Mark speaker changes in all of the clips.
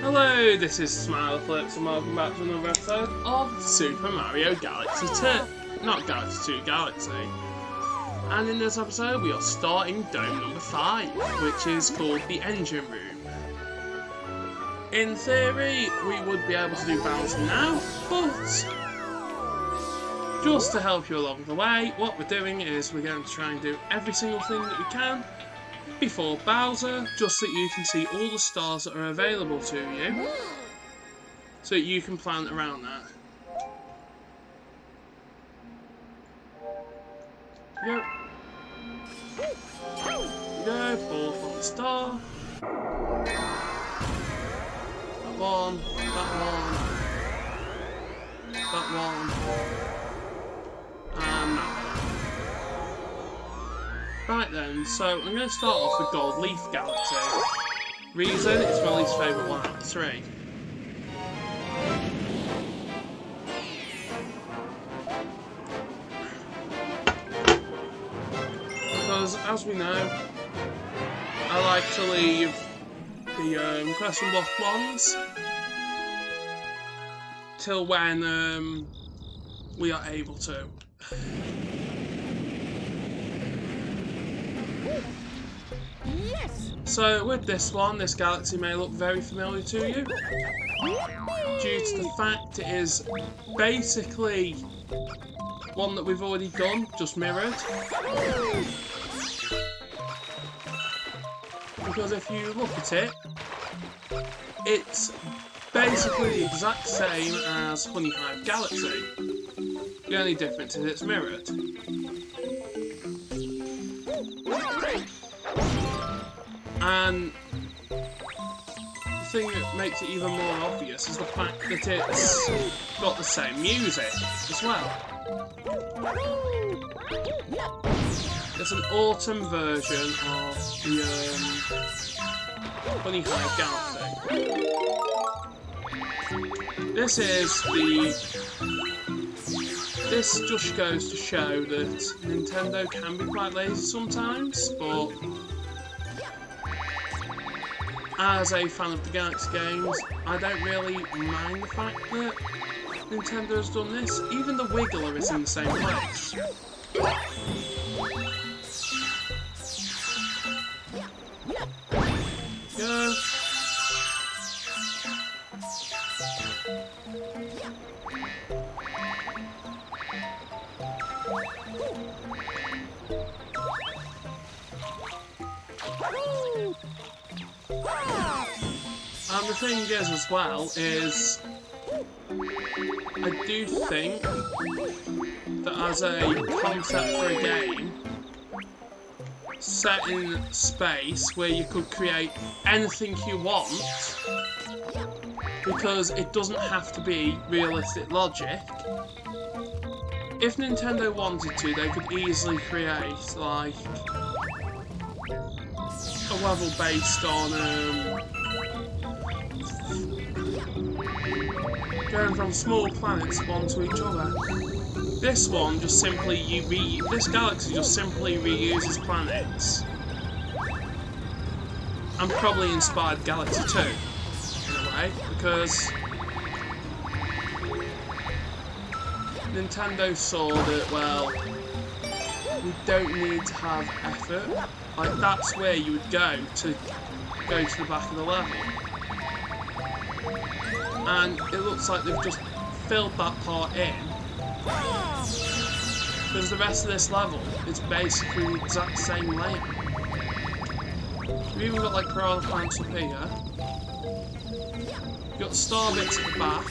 Speaker 1: Hello, this is Smilerflips and welcome back to another episode of Super Mario Galaxy 2. Not Galaxy 2, Galaxy. And in this episode we are starting Dome number 5, which is called the Engine Room. In theory, we would be able to do Bowser now, but just to help you along the way, what we're doing is we're going to try and do every single thing that we can before Bowser, just so that you can see all the stars that are available to you, so that you can plan around that. Go. Go, fall from the star. That one, that one, that one, and that one. Right then, so I'm going to start off with Gold Leaf Galaxy. Reason, it's my least favourite one out of the 3. Because, as we know, I like to leave the question block ones till when we are able to. So with this one, this galaxy may look very familiar to you, due to the fact it is basically one that we've already done, just mirrored. Because if you look at it, it's basically the exact same as Honey Hive Galaxy. The only difference is it's mirrored. And the thing that makes it even more obvious is the fact that it's got the same music as well. It's an autumn version of the Honey Hive Galaxy. This just goes to show that Nintendo can be quite lazy sometimes, but as a fan of the Galaxy games, I don't really mind the fact that Nintendo has done this. Even the Wiggler is in the same place. Go. And the thing is as well is I do think that as a concept for a game set in space where you could create anything you want, because it doesn't have to be realistic logic. If Nintendo wanted to, they could easily create like a level based on going from small planets onto each other. This one just simply this galaxy just simply reuses planets, and probably inspired Galaxy 2 in a way, because Nintendo saw that, well, we don't need to have effort. Like, that's where you would go to the back of the level. And it looks like they've just filled that part in. Because the rest of this level is basically the exact same layout. We've even got like piranha plants up here. You've got star bits at the back.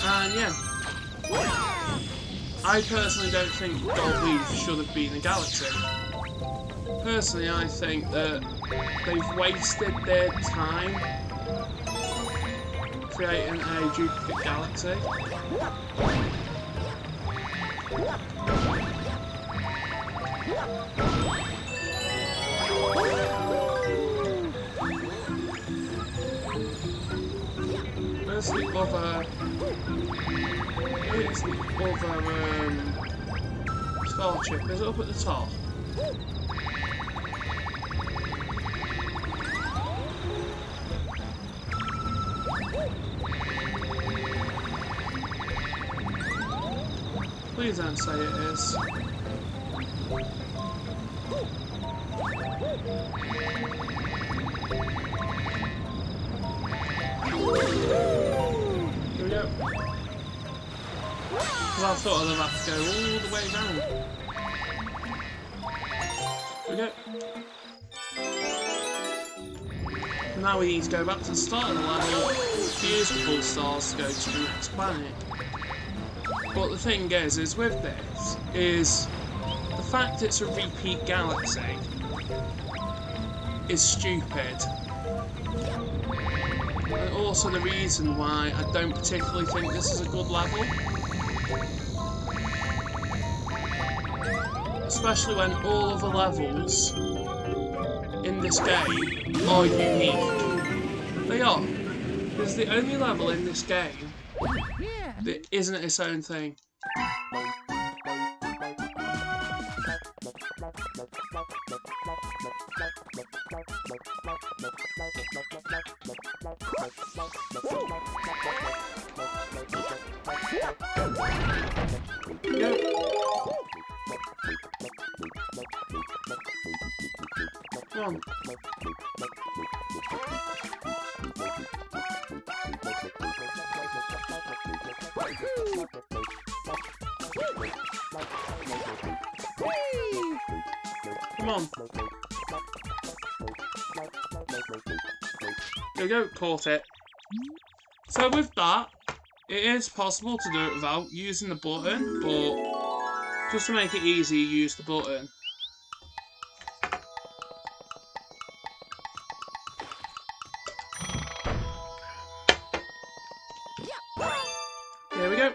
Speaker 1: And yeah. I personally don't think Gold Leaf should have been a galaxy. Personally, I think that they've wasted their time creating a duplicate galaxy. Where's the other? Here's the other star chip. Is it up at the top? Please don't say it is. Here we go. Because I thought I'd have to go all the way round. Here we go. Now we need to go back to the start of the level to use the full stars to go to the next planet. But the thing is with this, is the fact it's a repeat galaxy is stupid. And also the reason why I don't particularly think this is a good level. Especially when all of the levels in this game are unique. They are. This is the only level in this game that isn't its own thing. Yep. Come on. Come on. There we go, caught it. So with that, it is possible to do it without using the button, but just to make it easy, use the button. There we go.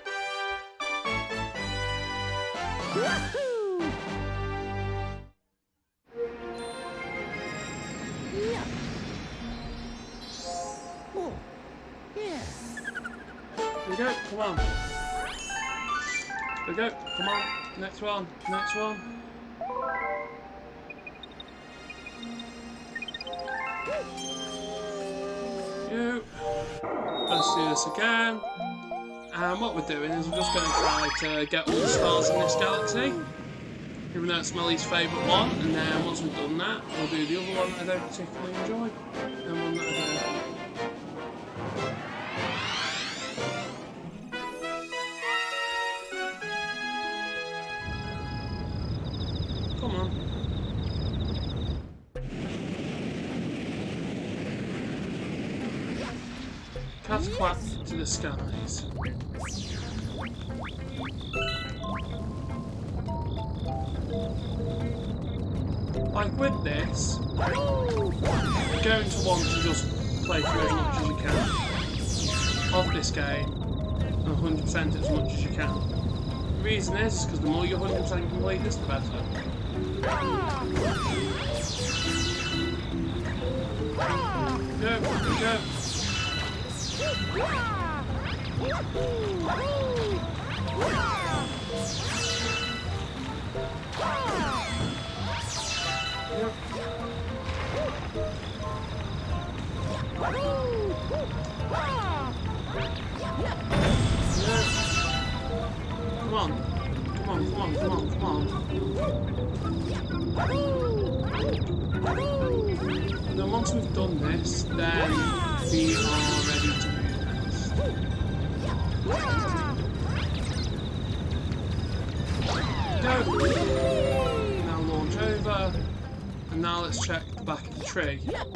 Speaker 1: There we go, come on. There we go, come on. Next one, next one. Let's do this again. And what we're doing is we're just going to try to get all the stars in this galaxy, even though it's my least favourite one. And then once we've done that, we'll do the other one that I don't particularly enjoy, and one that I don't. Come on. Cat's clap to the skies. Like with this, you're going to want to just play through as much as you can of this game, and 100% as much as you can. The reason is because the more you 100% complete this, the better. Go, go. Come on, come on, come on, come on, come on. And then once we've done this, then we are ready to move next. Go! Now launch over, and now let's check the back of the tree. Yep.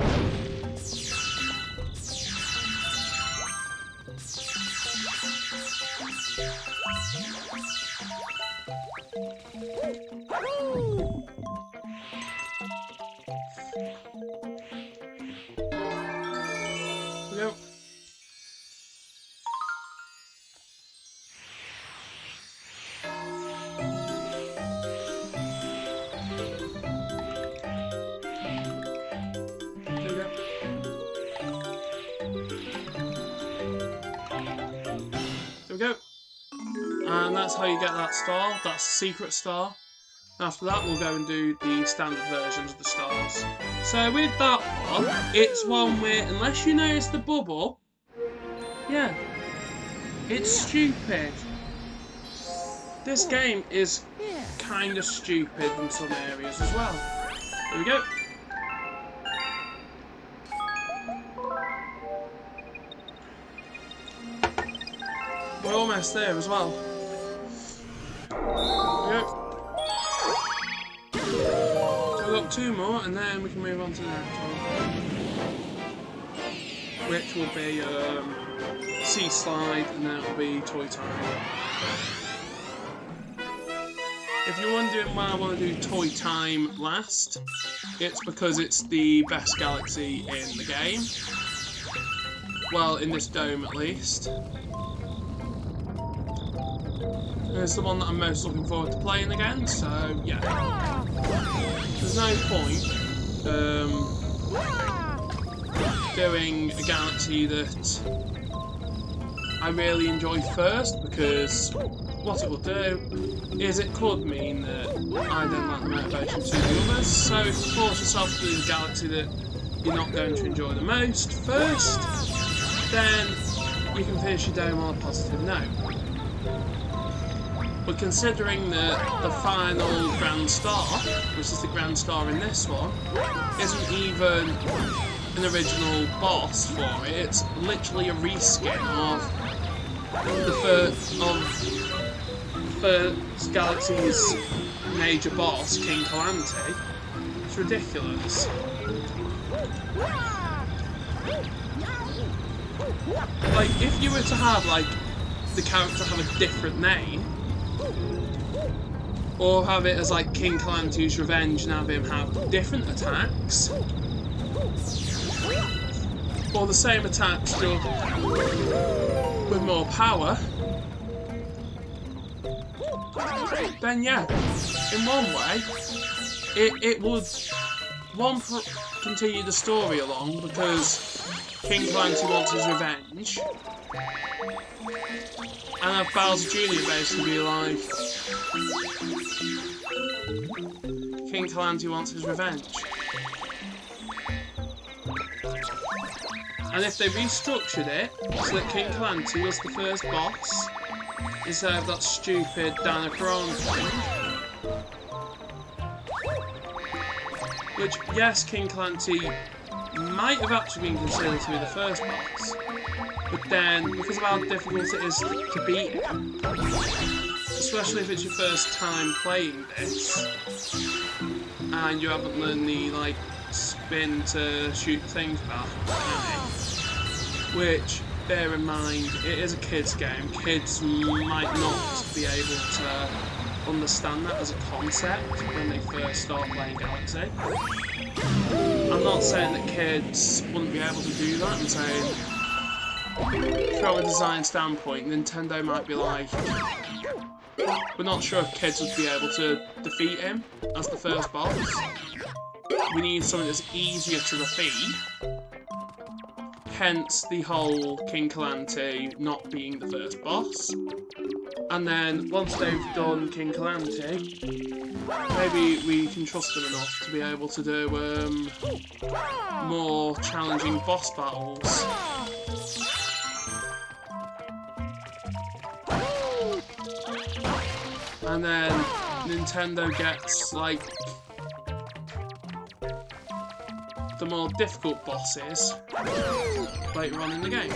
Speaker 1: There we go. And that's how you get that star. That's the secret star. After that, we'll go and do the standard versions of the stars. So with that one, it's one where, unless you notice the bubble, yeah, it's stupid. This game is kind of stupid in some areas as well. Here we go. We're almost there as well. Yep. So we've got 2 more and then we can move on to the next one. Which will be Sea Slide and then it'll be Toy Time. If you're wondering why I want to do Toy Time last, it's because it's the best galaxy in the game. Well, in this dome at least. It's the one that I'm most looking forward to playing again, so yeah. There's no point doing a galaxy that I really enjoy first, because what it will do is it could mean that I don't like the motivation to do the others. So if you force yourself to do the galaxy that you're not going to enjoy the most first, then you can finish your dome on a positive note. But considering that the final Grand Star, which is the Grand Star in this one, isn't even an original boss for it, it's literally a reskin of the first galaxy's major boss, King Calamity. It's ridiculous. Like, if you were to have, like, the character have a different name, or have it as like King Calamity's Revenge and have him have different attacks, or the same attacks just with more power, then yeah, in one way, it would continue the story along because King Calamity wants his revenge, and have Bowser Jr. basically be like, King Calamity wants his revenge. And if they restructured it so that King Calamity was the first boss, instead of that stupid Danacron thing, which, yes, King Calamity might have actually been considered to be the first boss, but then, because of how difficult it is to beat him, especially if it's your first time playing this, and you haven't learned the, like, spin to shoot things back mechanic, which, bear in mind, it is a kids game. Kids might not be able to understand that as a concept when they first start playing Galaxy. I'm not saying that kids wouldn't be able to do that, I'm saying from a design standpoint, Nintendo might be like, we're not sure if kids would be able to defeat him as the first boss. We need something that's easier to defeat. Hence the whole King Calamity not being the first boss. And then once they've done King Calamity, maybe we can trust them enough to be able to do more challenging boss battles. And then Nintendo gets, like, the more difficult bosses later on in the game.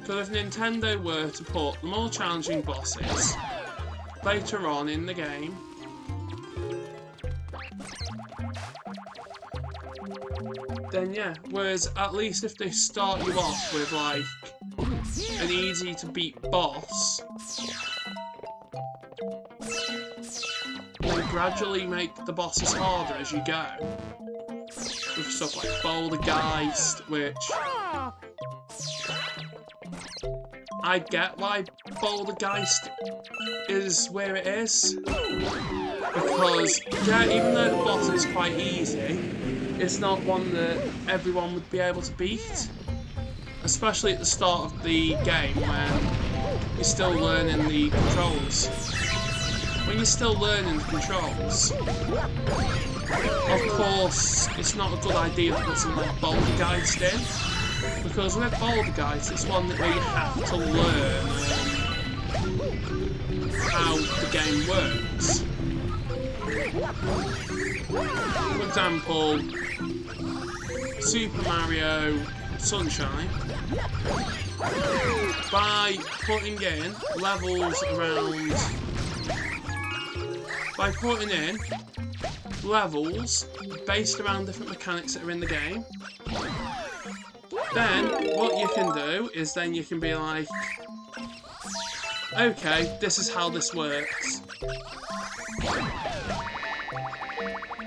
Speaker 1: Because if Nintendo were to put the more challenging bosses later on in the game, then yeah, whereas at least if they start you off with like an easy to beat boss, and gradually make the bosses harder as you go, with stuff like Bouldergeist, which I get why Bouldergeist is where it is, because yeah, even though the boss is quite easy, it's not one that everyone would be able to beat, especially at the start of the game when you're still learning the controls. When you're still learning the controls, Of course, it's not a good idea to put something like Bouldergeist in, because with Bouldergeist, it's one where you have to learn how the game works. For example, Super Mario Sunshine, by putting in levels around, by putting in levels based around different mechanics that are in the game, then what you can do is then you can be like, okay, this is how this works,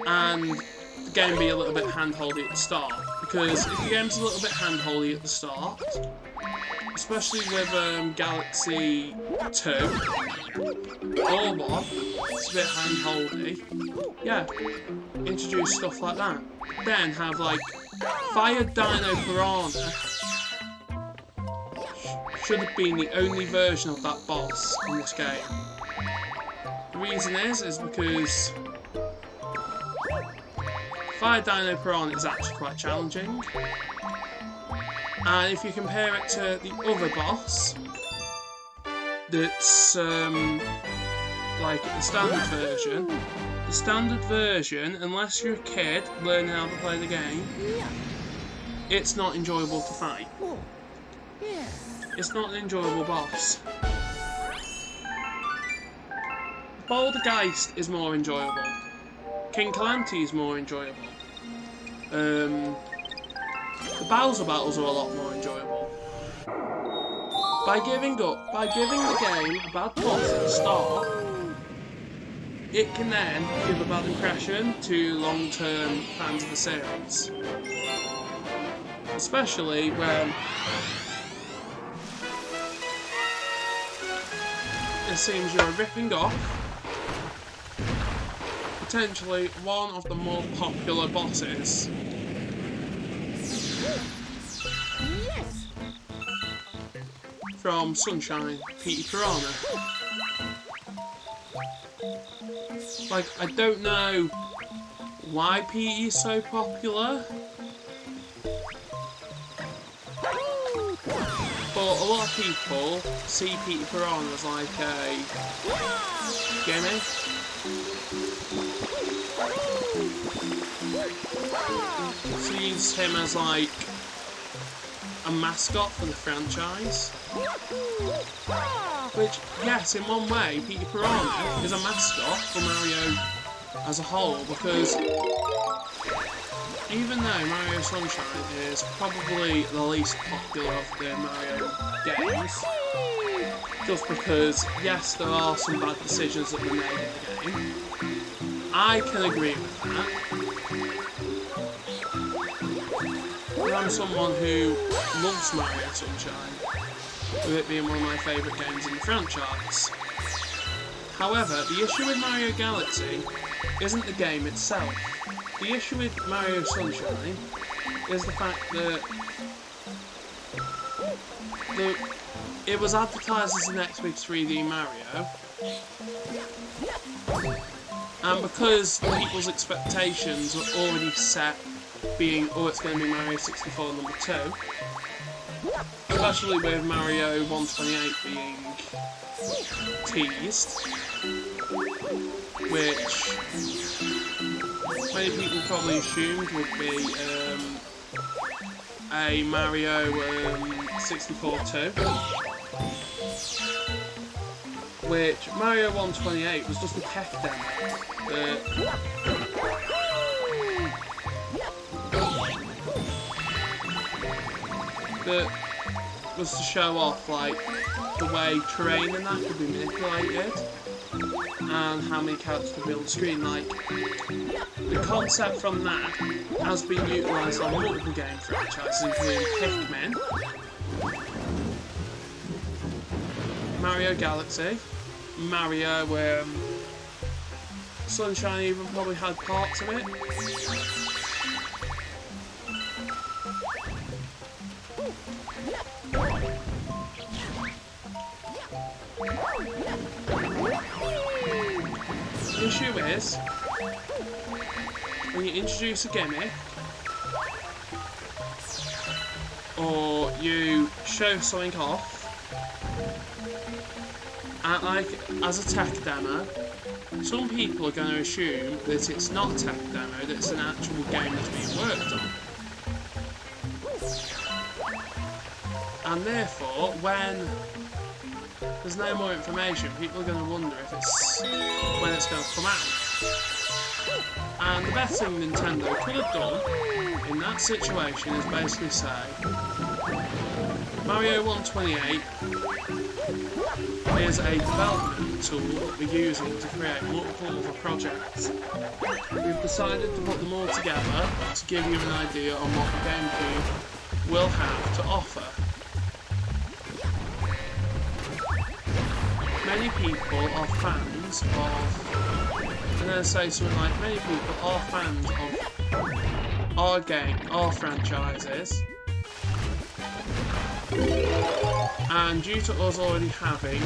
Speaker 1: and the game be a little bit hand-holdy at the start, because if the game's a little bit hand-holdy at the start, especially with Galaxy 2 or 1, it's a bit hand-holdy, yeah, introduce stuff like that. Then have like Fire Dino Piranha should have been the only version of that boss in this game. The reason is because Fire Dino Piranha is actually quite challenging, and if you compare it to the other boss that's like the standard version, unless you're a kid learning how to play the game, it's not enjoyable to fight. It's not an enjoyable boss. Bouldergeist is more enjoyable. King Calamity is more enjoyable. The Bowser battles are a lot more enjoyable. By giving the game a bad boss at the start, it can then give a bad impression to long-term fans of the series. Especially when it seems you're ripping off potentially one of the more popular bosses. From Sunshine, Petey Piranha. Like, I don't know why Petey is so popular, but a lot of people see Petey Piranha as like a gimmick. Sees him as like a mascot for the franchise. Which, yes, in one way, Petey Piranha is a mascot for Mario as a whole, because even though Mario Sunshine is probably the least popular of the Mario games, just because, yes, there are some bad decisions that were made in the game, I can agree with that. But I'm someone who loves Mario Sunshine, with it being one of my favourite games in the franchise. However, the issue with Mario Galaxy isn't the game itself. The issue with Mario Sunshine is the fact that it was advertised as the next big 3D Mario, and because people's expectations were already set, being, oh, it's going to be Mario 64 number 2, especially with Mario 128 being teased, which many people probably assumed would be a Mario 64 2, which Mario 128 was just a tech demo that was to show off like the way terrain and that could be manipulated and how many characters could be on the screen. Like, the concept from that has been utilised on multiple game franchises, including Pikmin, Mario Galaxy, Mario Sunshine even probably had parts of it. The issue is, when you introduce a gimmick, or you show something off, and like as a tech demo, some people are going to assume that it's not a tech demo, that it's an actual game that's being worked on. And therefore, when there's no more information, people are going to wonder if it's when it's going to come out. And the best thing Nintendo could have done in that situation is basically say, Mario 128 is a development tool that we're using to create multiple other projects. We've decided to put them all together to give you an idea on what the GameCube will have to offer. Many people are fans of, I'm going to say something like, many people are fans of our franchises, and due to us already having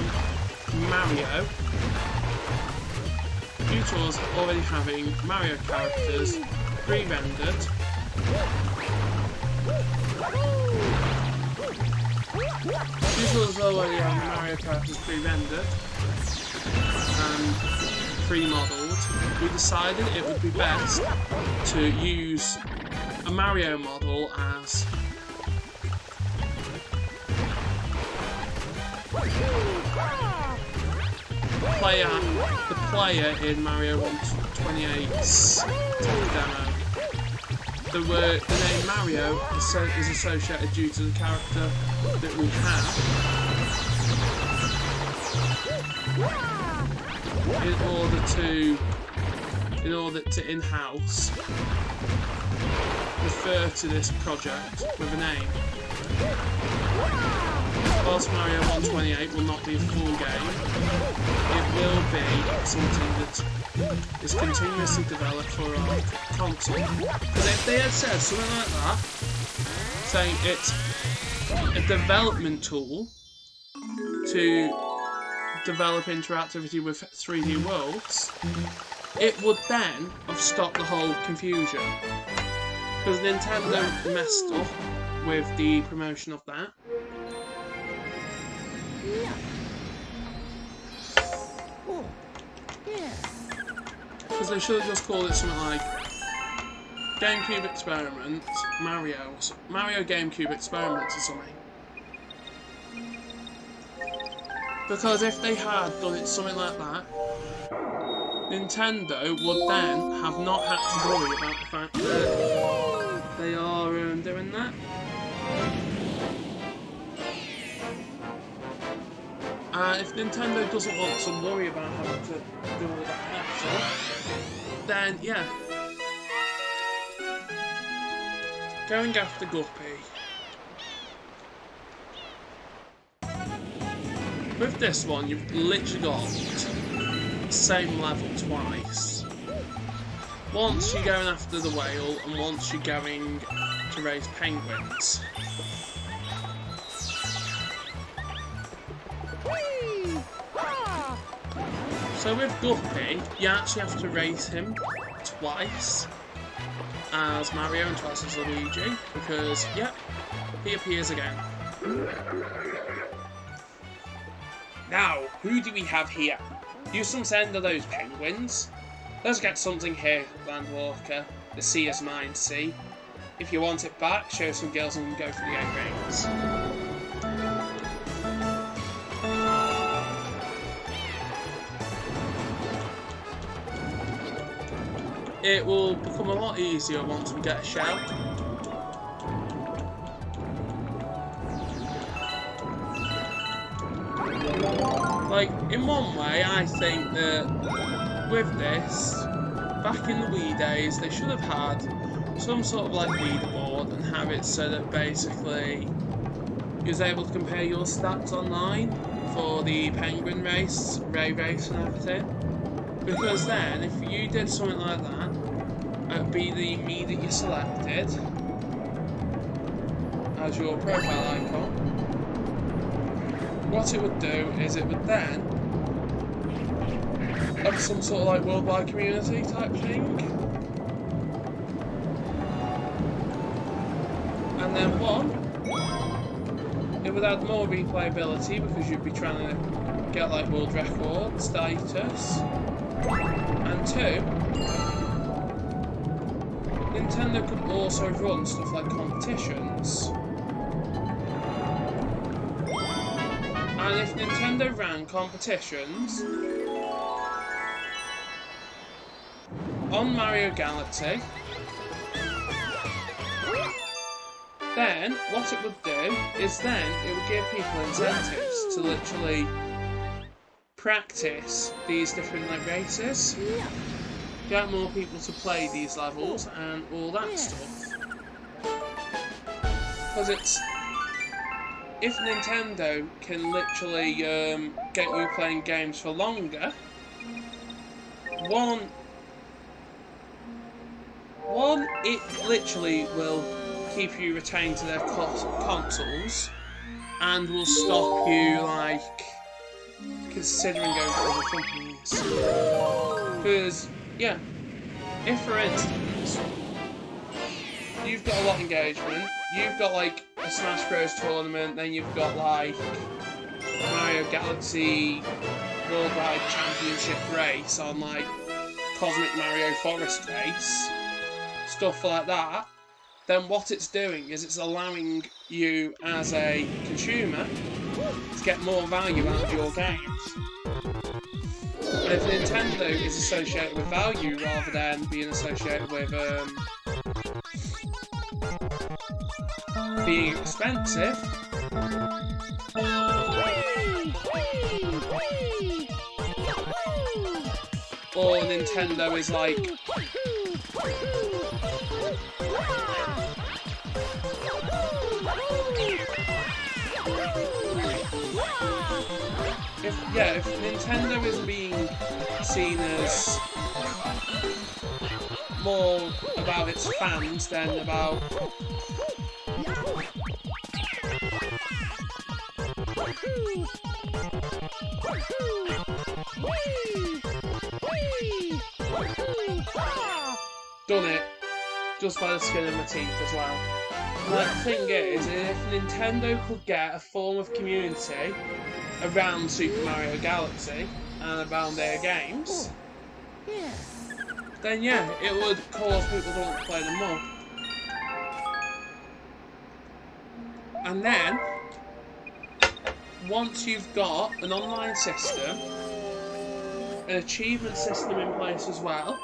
Speaker 1: Mario characters pre-rendered, and pre-modelled, we decided it would be best to use a Mario model as the player in Mario 128's tech demo. The name Mario is associated due to the character that we have, in order to in-house refer to this project with a name. Whilst Mario 128 will not be a full game, it will be something that is continuously developed for our console. Because if they had said something like that, saying it's a development tool to develop interactivity with 3D worlds, it would then have stopped the whole confusion. Because Nintendo messed up with the promotion of that. Because they should have just called it something like GameCube Experiment, Mario GameCube Experiments or something. Because if they had done it something like that, Nintendo would then have not had to worry about the fact that they are doing that. If Nintendo doesn't want to worry about having to do all that hassle, then yeah. Going after Guppy. With this one, you've literally got the same level twice. Once you're going after the whale, and once you're going to raise penguins. So with Guppy, you actually have to race him twice as Mario and twice as Luigi, because, yep, he appears again. Now, who do we have here? You some send of those penguins? Let's get something here, Landwalker. The sea is mine, see? If you want it back, show some girls and go for the 8 rings. It will become a lot easier once we get a shell. Like, in one way, I think that with this, back in the Wii days, they should have had some sort of like leaderboard and have it so that basically you was able to compare your stats online for the penguin race, Ray race and everything. Because then, if you did something like that, it'd be the me that you selected as your profile icon. What it would do is it would then have some sort of like worldwide community type thing. And then 1, it would add more replayability because you'd be trying to get like world record status. And 2, Nintendo could also run stuff like competitions. And if Nintendo ran competitions on Mario Galaxy, then what it would do is then it would give people incentives to literally practice these different like races, get more people to play these levels and all that stuff. Because if Nintendo can literally get you playing games for longer, one, it literally will keep you retained to their consoles and will stop you like considering going to other companies. Because yeah, if for instance you've got a lot of engagement, you've got like a Smash Bros tournament, then you've got like Mario Galaxy Worldwide Championship race on like Cosmic Mario Forest race, stuff like that, then what it's doing is it's allowing you as a consumer to get more value out of your games. And if Nintendo is associated with value rather than being associated with being expensive, or Nintendo is like if Nintendo is being seen as more about its fans than about done it just by the skin of my teeth as well. And the thing is, if Nintendo could get a form of community around Super Mario Galaxy and around their games, then yeah, it would cause people to want to play them more. And then, once you've got an online system, an achievement system in place as well,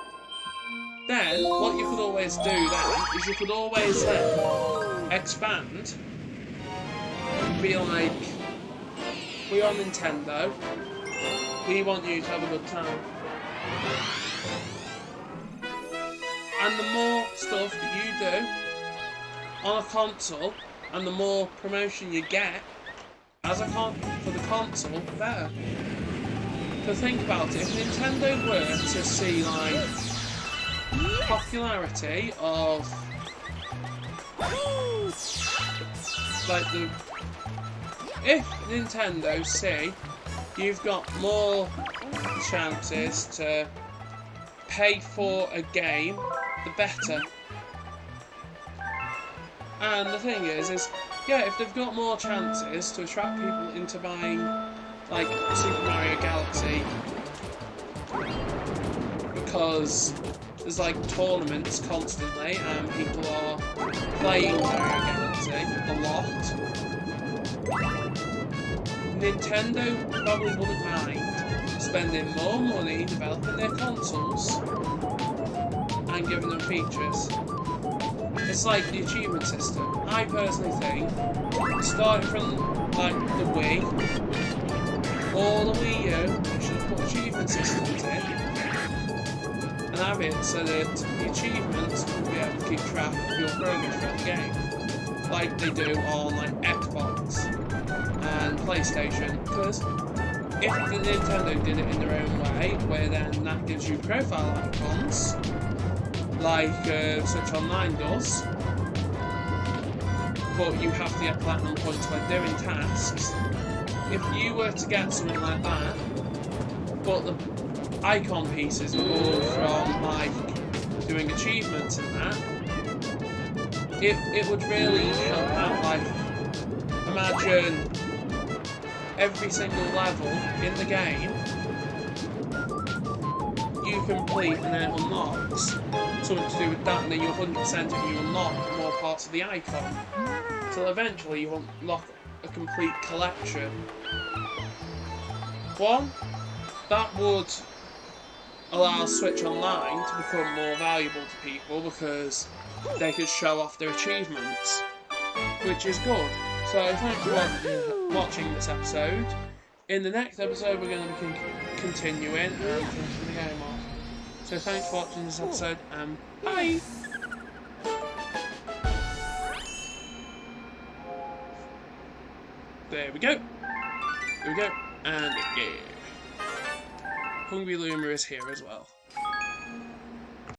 Speaker 1: then what you could always do then is you could always expand and be like, we are Nintendo, we want you to have a good time. And the more stuff that you do on a console and the more promotion you get as a for the console, the better. So think about it, if Nintendo were to see like popularity of like if Nintendo see you've got more chances to pay for a game, the better. And the thing is yeah, if they've got more chances to attract people into buying like Super Mario Galaxy, because there's like tournaments constantly and people are playing Mario Galaxy a lot, Nintendo probably wouldn't mind spending more money developing their consoles and giving them features. It's like the achievement system. I personally think, starting from like the Wii or the Wii U, you should put achievement systems in and have it so that the achievements will be able to keep track of your progress throughout the game, like they do on like Xbox and PlayStation. Because if the Nintendo did it in their own way, where then that gives you profile icons, like Switch Online does, but you have to get platinum points by doing tasks. If you were to get something like that, but the icon pieces are all from like doing achievements and that, it would really help out. Like, imagine every single level in the game you complete and then it unlocks something to do with that, and then you 100% it and you unlock more parts of the icon. Till eventually you unlock a complete collection. One, that would allow Switch Online to become more valuable to people because they could show off their achievements, which is good. So thanks for watching this episode. In the next episode we're going to be continuing and finishing the game off. So thanks for watching this episode and bye! There we go. There we go. And yeah. Hungry Luma is here as well.